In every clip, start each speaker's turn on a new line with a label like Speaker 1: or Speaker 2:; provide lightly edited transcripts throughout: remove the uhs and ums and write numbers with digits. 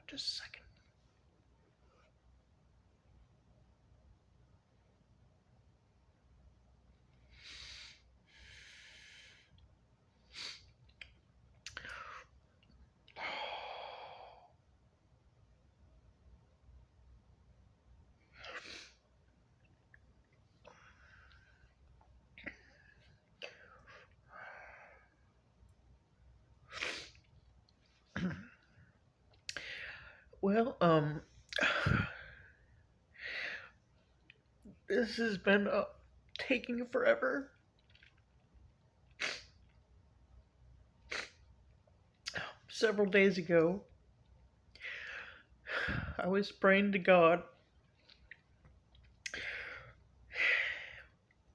Speaker 1: Just a second. Well, this has been taking forever. Several days ago, I was praying to God,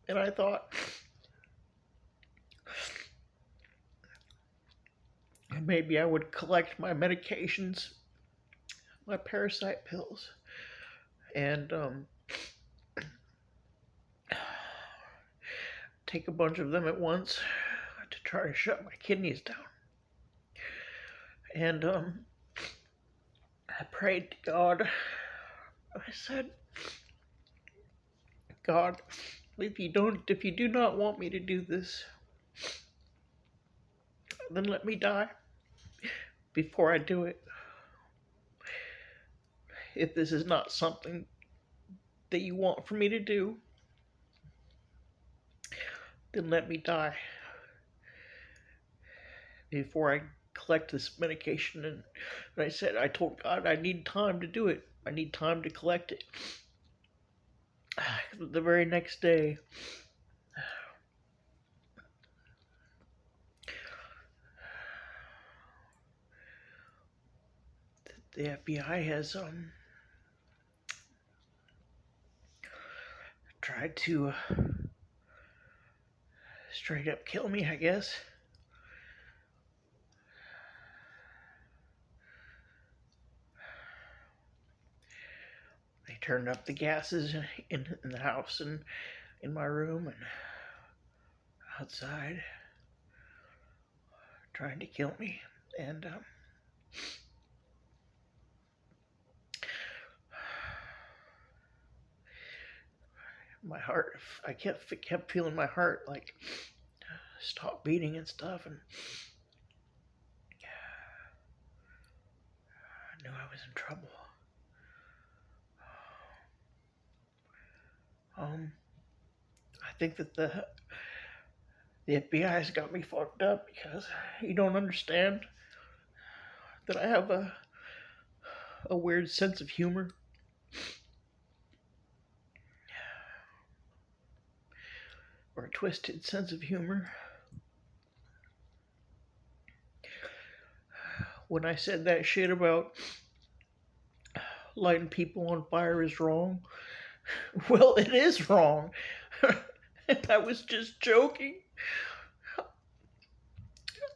Speaker 1: and I thought maybe I would collect my medications, my parasite pills, and take a bunch of them at once to try to shut my kidneys down. And I prayed to God. I said, God, if you do not want me to do this, then let me die before I do it. If this is not something that you want for me to do, then let me die before I collect this medication. And I told God I need time to do it. I need time to collect it. The very next day, the FBI has tried to straight up kill me, I guess. They turned up the gases in the house and in my room and outside, trying to kill me. And my heart, I kept feeling my heart like stop beating and stuff, and I knew I was in trouble. I think that the FBI has got me fucked up because you don't understand that I have a weird sense of humor. Or a twisted sense of humor. When I said that shit about lighting people on fire is wrong, well, it is wrong. I was just joking.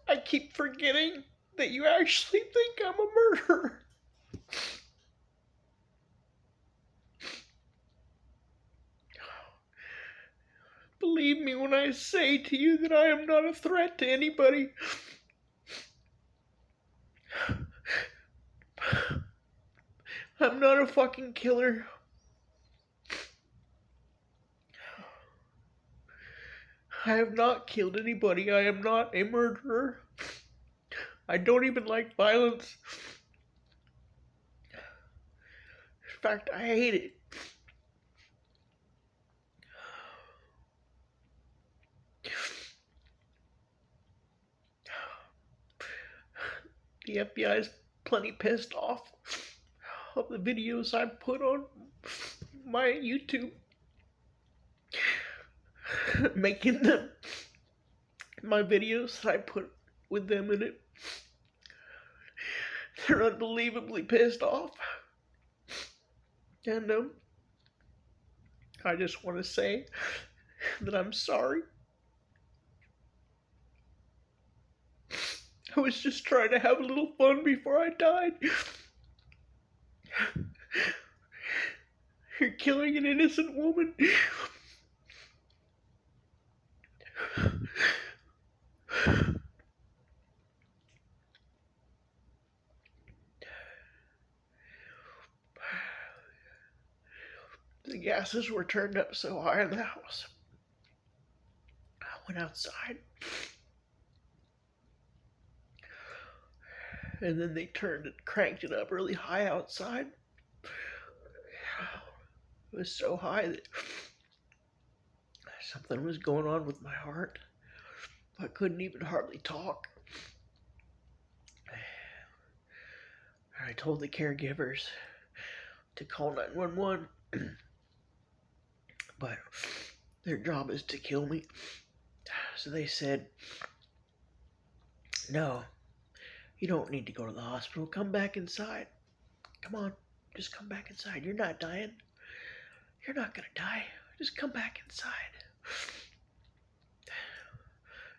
Speaker 1: I keep forgetting that you actually think I'm a murderer. Believe me when I say to you that I am not a threat to anybody. I'm not a fucking killer. I have not killed anybody. I am not a murderer. I don't even like violence. In fact, I hate it. The FBI is plenty pissed off of the videos I put on my YouTube, making them my videos that I put with them in it. They're unbelievably pissed off. And I just want to say that I'm sorry. I was just trying to have a little fun before I died. You're killing an innocent woman. The gases were turned up so high in the house. I went outside, and then they cranked it up really high outside. It was so high that something was going on with my heart. I couldn't even hardly talk. I told the caregivers to call 911, but their job is to kill me. So they said, "No, you don't need to go to the hospital. Come back inside. Come on, just come back inside. You're not dying. You're not gonna die. Just come back inside."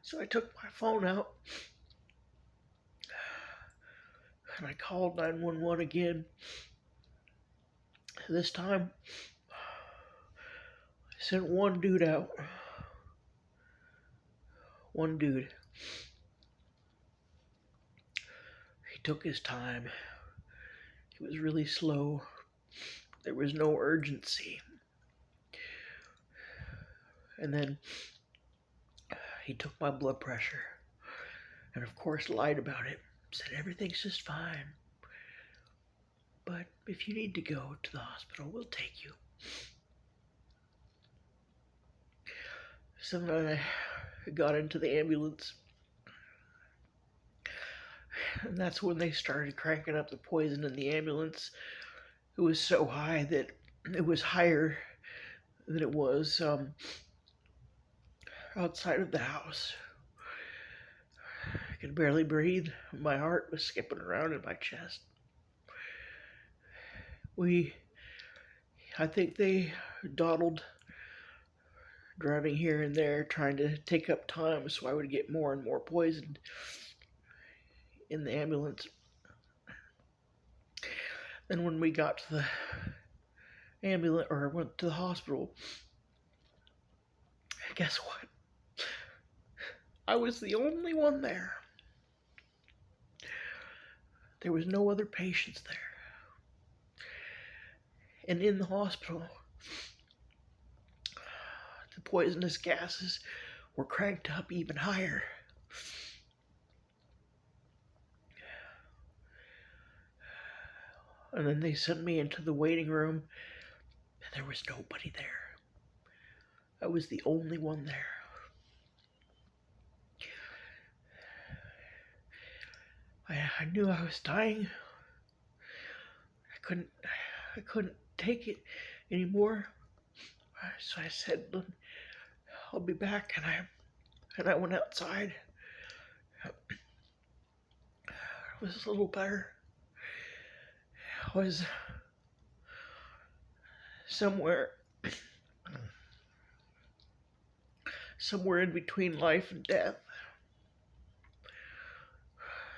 Speaker 1: So I took my phone out and I called 911 again. This time, I sent one dude out. One dude. He took his time. He was really slow. There was no urgency. And then he took my blood pressure and, of course, lied about it. Said everything's just fine. But if you need to go to the hospital, we'll take you. So then I got into the ambulance. And that's when they started cranking up the poison in the ambulance. It was so high that it was higher than it was outside of the house. I could barely breathe. My heart was skipping around in my chest. I think they dawdled, driving here and there, trying to take up time so I would get more and more poisoned in the ambulance. Then when we got to the ambulance, or went to the hospital, guess what? I was the only one there. There was no other patients there. And in the hospital, the poisonous gases were cranked up even higher. And then they sent me into the waiting room, and there was nobody there. I was the only one there. I knew I was dying. I couldn't take it anymore. So I said, "I'll be back," and I went outside. It was a little better. I was somewhere in between life and death.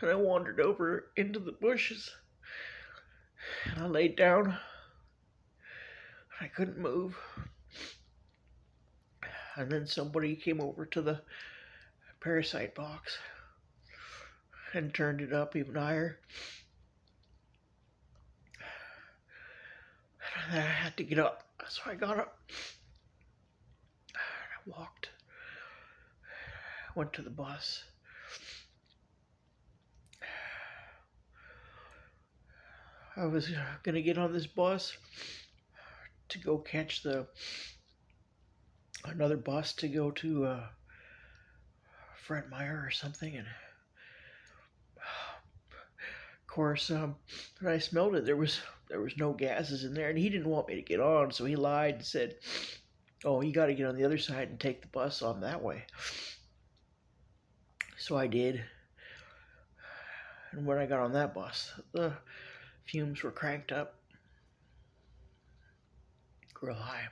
Speaker 1: And I wandered over into the bushes, and I laid down. I couldn't move. And then somebody came over to the parasite box and turned it up even higher. And I had to get up, so I got up. I walked. Went to the bus. I was gonna get on this bus to go catch another bus to go to Fred Meyer or something, and of course, when I smelled it, there was no gases in there, and he didn't want me to get on, so he lied and said, "Oh, you got to get on the other side and take the bus on that way." So I did, and when I got on that bus, the fumes were cranked up real high.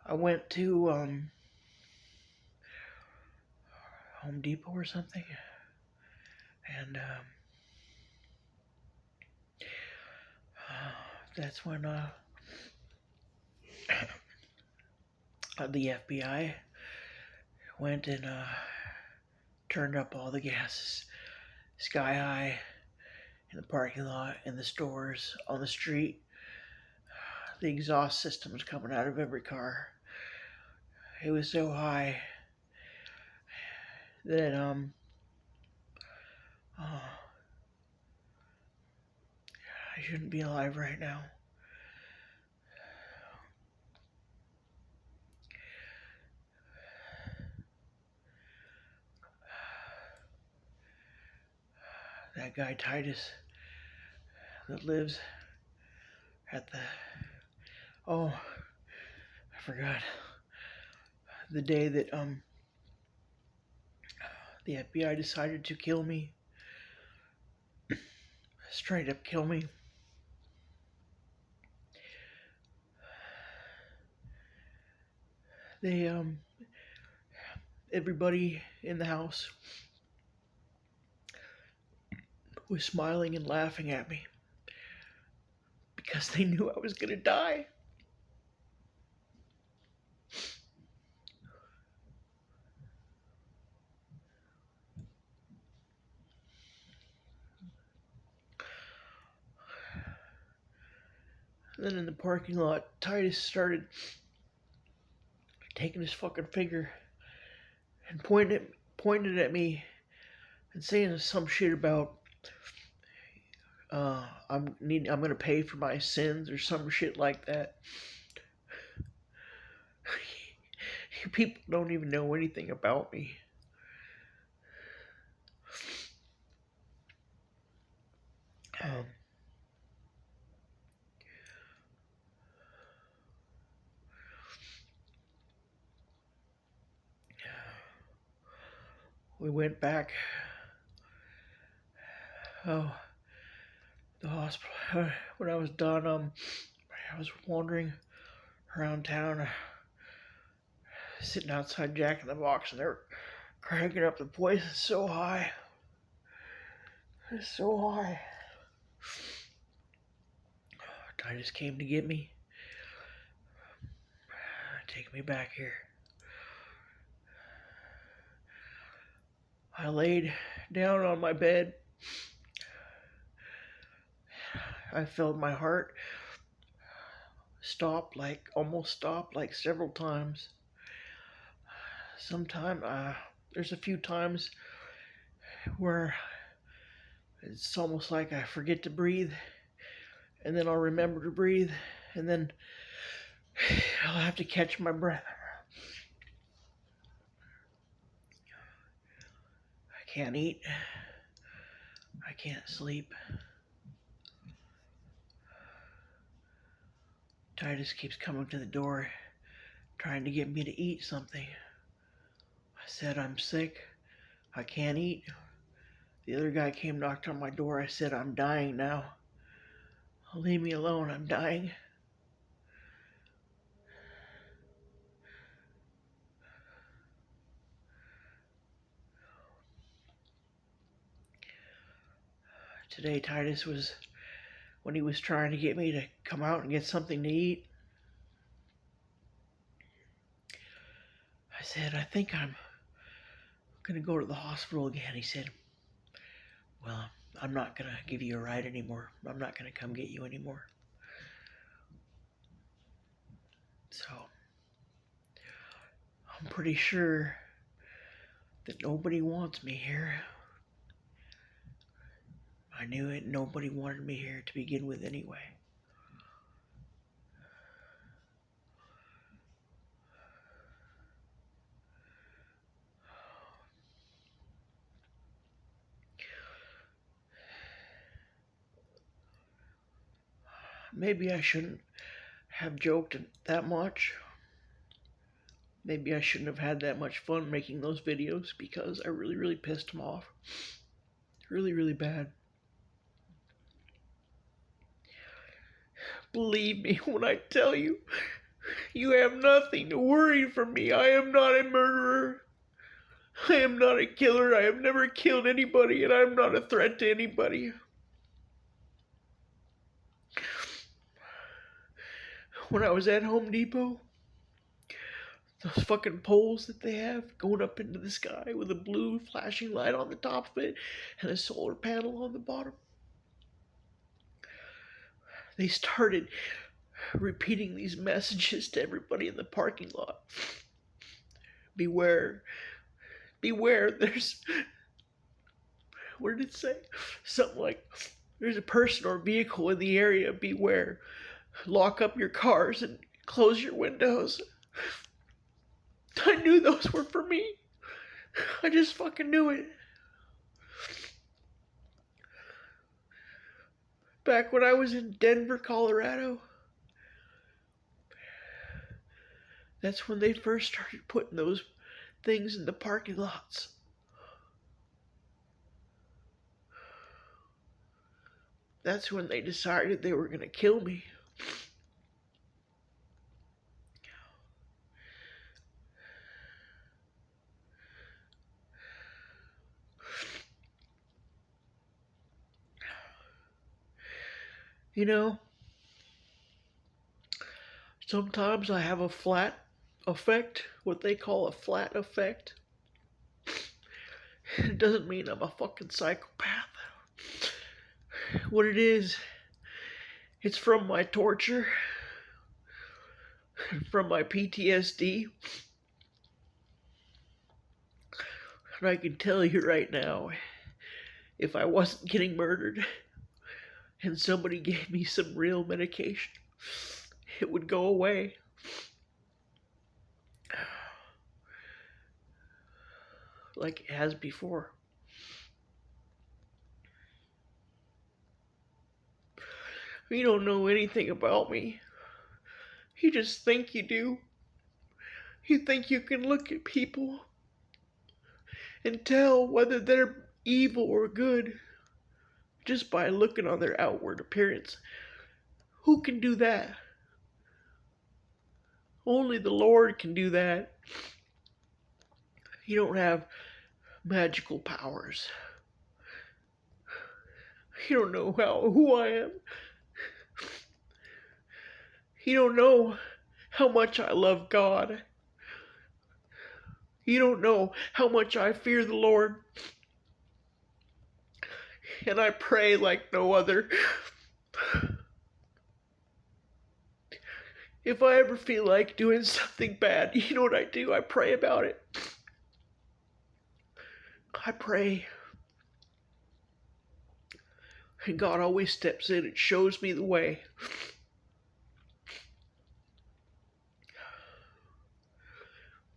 Speaker 1: I went to Home Depot or something, and that's when the FBI went and turned up all the gases sky high in the parking lot, in the stores, on the street. The exhaust system was coming out of every car. It was so high that oh, I shouldn't be alive right now. That guy Titus that lives at the oh, I forgot the day that the FBI decided to kill me, straight up kill me. They everybody in the house was smiling and laughing at me because they knew I was gonna die. And then in the parking lot, Titus started taking his fucking finger and pointed at me and saying some shit about I'm gonna pay for my sins or some shit like that. People don't even know anything about me. We went back. Oh, the hospital. When I was done, I was wandering around town, sitting outside Jack in the Box, and they were cranking up the voice so high. It's so high. Titus came to get me, take me back here. I laid down on my bed. I felt my heart almost stop, like several times. There's a few times where it's almost like I forget to breathe, and then I'll remember to breathe, and then I'll have to catch my breath. I can't eat. I can't sleep. Titus keeps coming to the door, trying to get me to eat something. I said, I'm sick. I can't eat. The other guy came, knocked on my door. I said, I'm dying now. Leave me alone. I'm dying. Today, Titus was, when he was trying to get me to come out and get something to eat, I said, I think I'm going to go to the hospital again. He said, well, I'm not going to give you a ride anymore. I'm not going to come get you anymore. So, I'm pretty sure that nobody wants me here. I knew it. Nobody wanted me here to begin with anyway. Maybe I shouldn't have joked that much. Maybe I shouldn't have had that much fun making those videos because I really, really pissed him off. Really, really bad. Believe me when I tell you, you have nothing to worry from me. I am not a murderer. I am not a killer. I have never killed anybody, and I am not a threat to anybody. when I was at Home Depot, those fucking poles that they have going up into the sky with a blue flashing light on the top of it and a solar panel on the bottom. They started repeating these messages to everybody in the parking lot. Beware. Beware, there's... What did it say? Something like, there's a person or vehicle in the area, beware. Lock up your cars and close your windows. I knew those were for me. I just fucking knew it. Back when I was in Denver, Colorado, that's when they first started putting those things in the parking lots. That's when they decided they were going to kill me. You know, sometimes I have a flat effect, what they call a flat effect. It doesn't mean I'm a fucking psychopath. What it is, it's from my torture, from my PTSD. And I can tell you right now, if I wasn't getting murdered and somebody gave me some real medication, it would go away. Like it has before. You don't know anything about me. You just think you do. You think you can look at people and tell whether they're evil or good just by looking on their outward appearance. Who can do that? Only the Lord can do that. You don't have magical powers. You don't know who I am. You don't know how much I love God. You don't know how much I fear the Lord. And I pray like no other. If I ever feel like doing something bad, you know what I do? I pray about it. I pray. And God always steps in and shows me the way.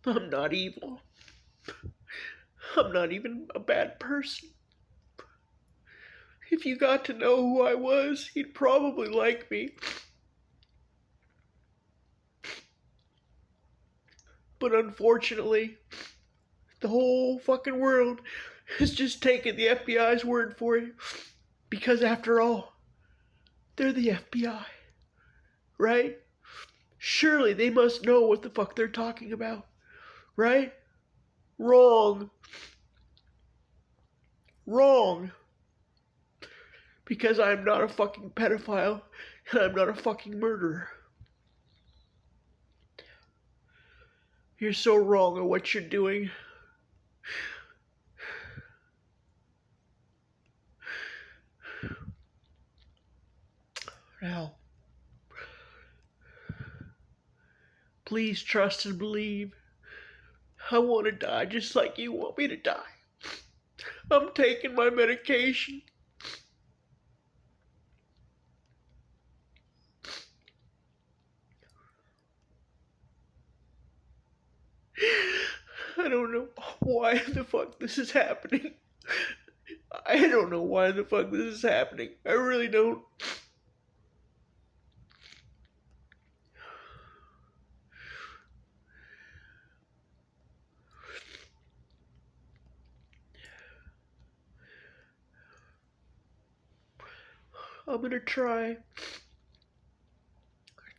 Speaker 1: I'm not evil. I'm not even a bad person. If you got to know who I was, you'd probably like me. But unfortunately, the whole fucking world has just taken the FBI's word for it. Because after all, they're the FBI. Right? Surely they must know what the fuck they're talking about. Right? Wrong. Wrong. Because I'm not a fucking pedophile and I'm not a fucking murderer. You're so wrong at what you're doing. Now, please trust and believe. I want to die just like you want me to die. I'm taking my medication. I don't know why the fuck this is happening. I don't know why the fuck this is happening. I really don't. I'm gonna try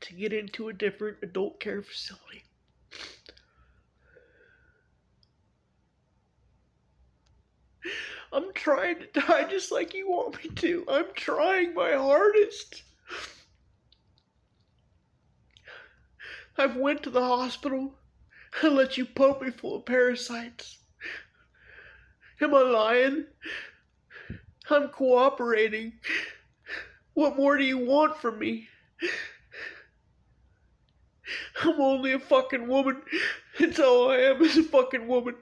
Speaker 1: to get into a different adult care facility. I'm trying to die just like you want me to. I'm trying my hardest. I've went to the hospital and let you pump me full of parasites. Am I lying? I'm cooperating. What more do you want from me? I'm only a fucking woman. It's all I am is a fucking woman.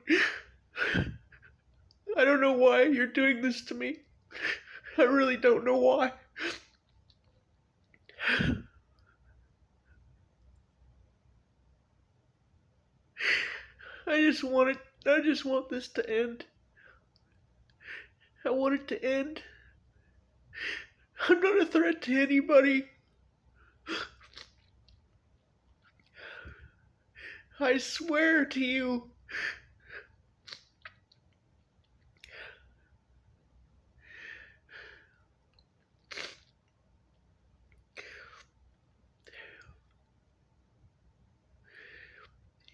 Speaker 1: I don't know why you're doing this to me. I really don't know why. I just want this to end. I want it to end. I'm not a threat to anybody. I swear to you.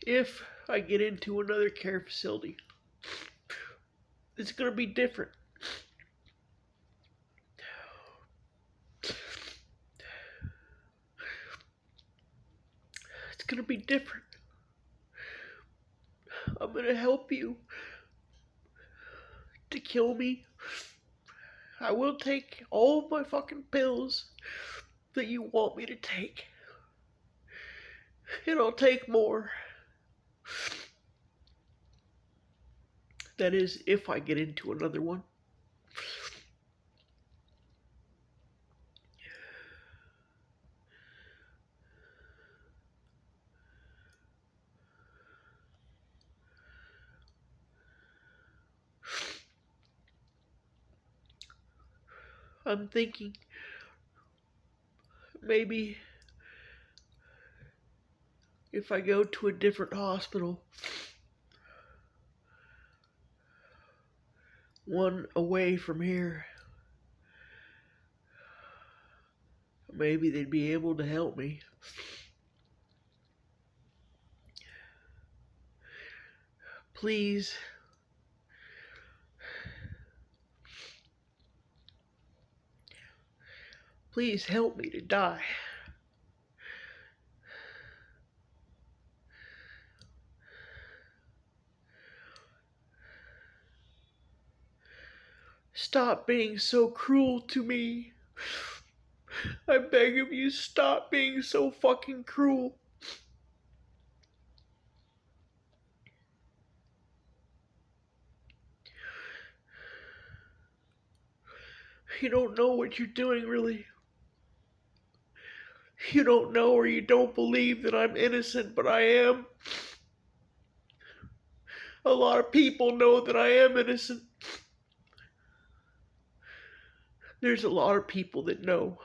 Speaker 1: If I get into another care facility, it's going to be different. It's going to be different. I'm going to help you to kill me. I will take all of my fucking pills that you want me to take. And I'll take more. That is, if I get into another one. I'm thinking maybe if I go to a different hospital, one away from here, maybe they'd be able to help me. Please. Please help me to die. Stop being so cruel to me. I beg of you, stop being so fucking cruel. You don't know what you're doing, really. You don't know or you don't believe that I'm innocent, but I am. A lot of people know that I am innocent. There's a lot of people that know.